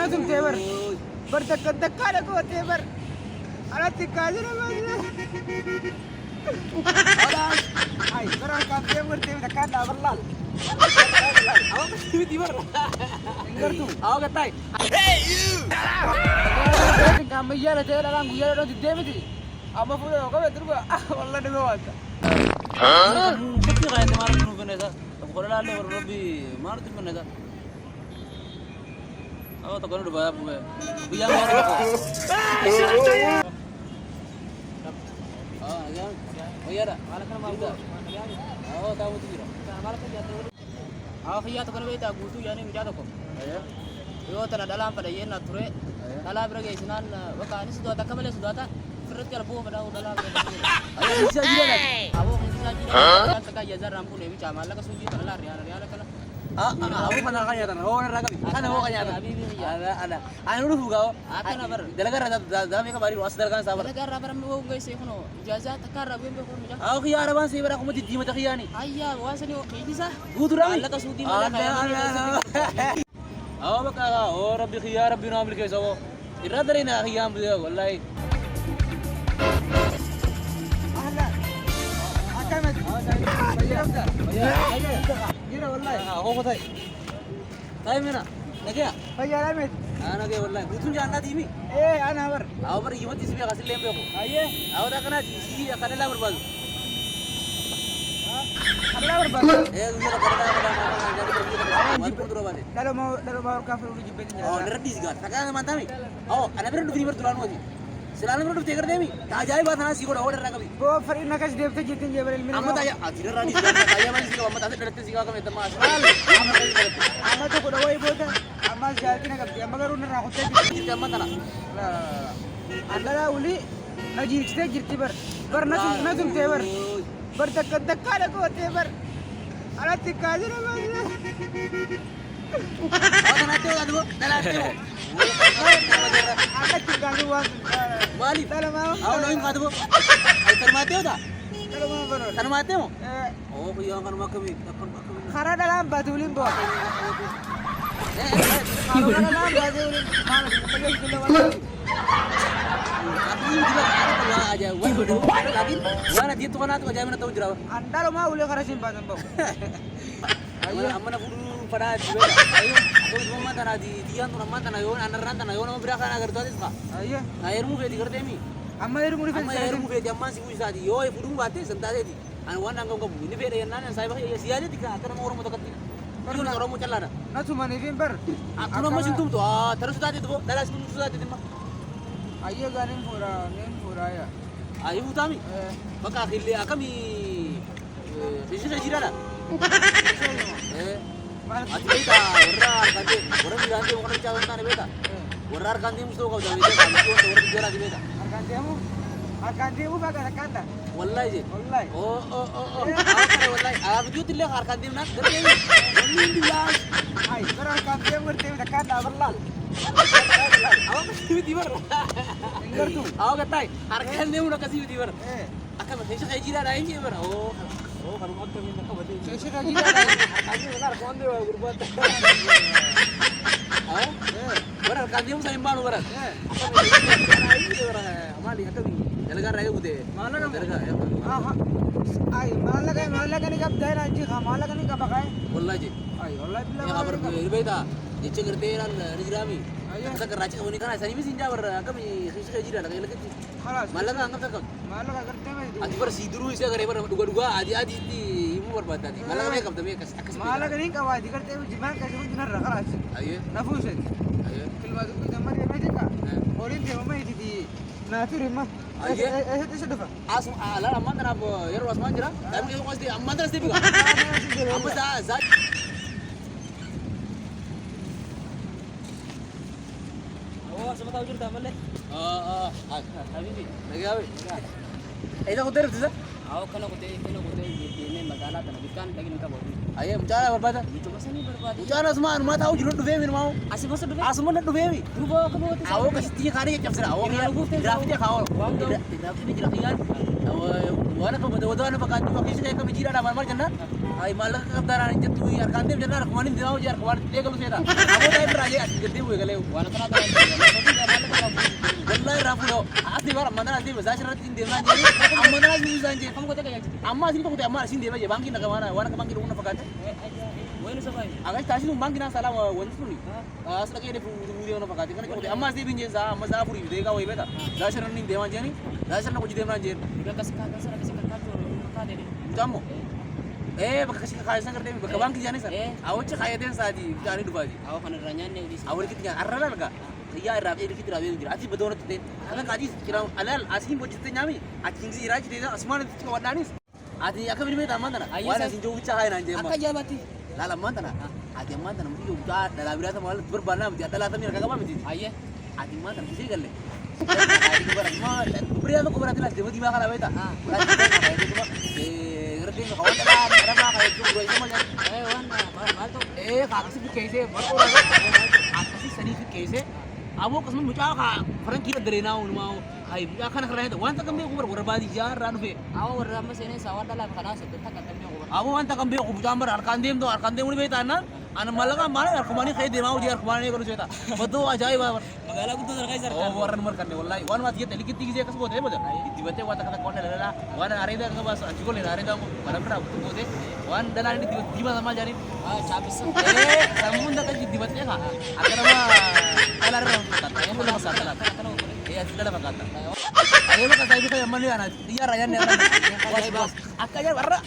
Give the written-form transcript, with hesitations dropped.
نازم تيبر بردك الدك على قوة تيبر على تكاجر خلاص هاي ترى كان تيبر تيبر كان والله awak pasti tiba dengar tuh awak katai hey you kamu ya lah saya orang gue orang di demi di apa pun orang kau betul gua wallah demi wata betul kayak kemarin tuh kan itu kalau lalu berlebih mana tuh kan itu awak tak kena udah bayar gue biang mana oh ya dah malah kan mau oh tahu tuh kira malah kan jatuh Akhirnya tuh kan kita gutu ya nih menjadi kok. Yo tanah dalam pada yen nature. Dalam berage isinan wakani sudah tak kembali sudah tak. Kerut kalau buah pada dalam. Ayo bisa juga lagi. Awo bisa juga. Kan sekali jajar rampun ini cama lah kesuji tanah lari lari kan. Awo mana kanya tanah. Oh neraka. Kan awo kanya tanah. Ada. Anu dulu kau. Akan apa? Delagar dalam yang kembali was delagar sabar. Delagar apa mau guys kono. Jaza takar rabu yang kono. Awo kiya ada bang sih berako mau di mata kiya nih. Ayah wasani bisa. Gutu rami. Allah kesuji malah kaya. Awo baka oh rabbi kiya rabbi na ambil kaisa wo. Iradarina kiya ambil wallahi. أكمل جينا والله هو طيب طيب هنا نجيا فيا لمت انا جاي والله بتون جانا ديمي ايه انا بر او بر يمت اسمي غسل لهم بيكو ايه او ده كنا شيء كان لا برباد لا برباد ايه دول كنا ما تقدروا بعدين lalu mau kafir udah jebet oh nerdi sih kan sekarang mantami oh ana beru di bertulan wadi selalu beru tegar demi tak jai baat nasi ko order na kabi वो फिर इनका कैसे देवते जीतें जे Barail amma tanya ajira rani tanya mani sih amma tanya dekat sih kau kami temas amma तो कोड़ा वही बोलते amma जाती ना करती amma करूँ ना होते kita amma tanah अंदर उली ना जीतते जीतती बर ना तुम तेवर बर तक काले को तेवर अरे तिकाजर nanti aduh nanti ada tiga uang Bali. Dalam mau. Aku loin kata bu. Ay termate o da. Dalam mau benar. Termate mo. Oh, kuya kan makami. Karena dalam batulin bo. Kalau dalam batulin mana sih? Pergi dulu wala. Aku juga ada aja. Wah, lagi. Wah, dia tuh kan aku aja mana tahu jerawa. Anda lo mau udah karena simpan bo. Ayo, amana kudu pada juga. Ayo, aku cuma mantan di dia tuh mantan ayo, anak rantan ayo, nama berakan agar tuh aja. Iya. Airmu beti kerja mi. Amma iru muri Amma airmu beti amma sih bisa di. Yo, kudu bate sentai di. Anu wan anggap kamu ini beda yang nanya saya pakai si aja tiga karena orang mau dekat. Itu orang mau jalan. Na cuma nih ber. Aku nama sih tuh terus tadi tuh, dalas tuh tadi mah. Ayo ganin pura ya. Ayo utami. Maka akhirnya kami sisi sisi ada. Ati beta orang ganti orang calon tane beta. Orang ganti musuh kau jadi kami tuh orang bicara di beta. Arkan dia pakai kanda. Wallahi je. Wallahi. Oh. Apa wallahi? Aku juga tidak arkan dia nak. Ini dia. Ay, pero arkan dia berarti ada kanda berlal. Awak kasih tiba. Dengar tuh. Awak katai. Arkan dia udah kasih tiba. Akan masih kayak jira lain je ber. Oh, kalau mau kami nak kau betul. Saya lagi dah. Aku benar konde wa berbuat. Benar kan dia musa imbalu benar. Amali akan jalagan raya ude. Mana kamu? Jalagan ya. Ay, malah kan ni kap daerah ji, malah kan ni kap pakai. Wallahi je. Ay, wallahi Ya bilang. kabar berbeda. Jece kerteran rijrami. Ayo. Kita kerja ini kan asal ini sinja ber kami sisi jira lagi lagi. Khalas. Malah kan angkat tak. Malah kan kerja mah. Ati ber siduru isi agar ber duga adi di ibu berbuat tadi. Malah kan kap tapi kas. Malah kan ni kawat kerja jiman kasih pun jenar khalas. Ayo. Nafus. Ayo. Kelima tu jamar dia macam ka. Orin dia mama itu di natur mah. Itu sudah pak. Asum ala aman dan apa? Ya ruas manjira. Tapi kalau pasti aman terus dia bilang. Aman zat. Oh, sama tahu cerita boleh? Habibi. Lagi apa? Itu aku terus tu. Aku kena ini magala dan bukan lagi nak bawa. Ayo, bicara berbada. Itu masa ni berbada. Bicara semua, rumah tahu jurut dua min mau. Asal masa dua. Asal mana dua min? Dua kamu tu. Aku kasih tiga kali jam serah. Aku ni draft dia kau. Draft ni jelas kan. Awak, mana kamu betul-betul nak pakai tu? Kisah kami jira dah mana-mana jannah. Ay malah kabdaran aja tuh ya kan dia benar kemarin dia mau jar kemarin dia kalau saya aku tadi beraja gede gue kalau Wala kana kana. wallahi rafulo asli bara mana asli bahasa syaratin dia mana amma mana asli bisa aja Kamu kota kayak gitu. amma sini kok amma sini dia aja bangkin nak mana warna ke bangkin una fakate Bueno sabay. agak tadi lu bangkin salah wani suni asli kayak dia punya una fakate kan kok amma asli binjen sa amma sa puri dia kau ibeta bahasa syaratin dia mana ni bahasa syaratin kok dia mana jer Diga kasi kakak makade ni. kamu baka kasih kakak sang kerja baka bangkin jani sa awak cek kayak dia saji jani dua aja Ako kana ranyan ni di. awal kita arrala laga ya rabi ini kita rabi ini ati bedona tuh karena kaji kira alal asin bocit nyami ati sing ira jadi asman itu kau danis ati aku beri beta mantana wana sing jauh cahaya nanje Aka jabati. lala mantana ati mantana mesti jauh cah dalam birata mal berbana mesti dalam tamir kagak apa mesti Aye. ati mantana sih galle ati kubarat mal beri aku kubarat lah jadi bakal apa itu ngerti nggak kawan dalam ada apa kayak itu dua itu mal Wan, mal to. kakak sih kayak baru aku sih sedikit kayak Abo kasman mucha ka faran kira dare na wani ma ai ya kana kala da wanta kan be kubar kubar badi jarra no be Ako warra masene sa wala la kana sa taka tammi ko. abo wanta kan be kubar jambar arkandem do arkandem ni be tanan ana malaga mane arkamani khay de ma uji arkamani ko jeta bado ajai ba Magala ko to kay sir. oh waran mar kan wallahi wan ma tiye teliki tigi je kas bote boda dibate wata kata konna lala wan arida ka bas ajiko le arida ko barabra ko bote wan dalal ni diba sama jari Chabis. samunda ka dibate ka akara ma alar ram kata ya mula masala ya sudah apa kata ayo ka sai ka yamani ana ya rayan ne akaya barra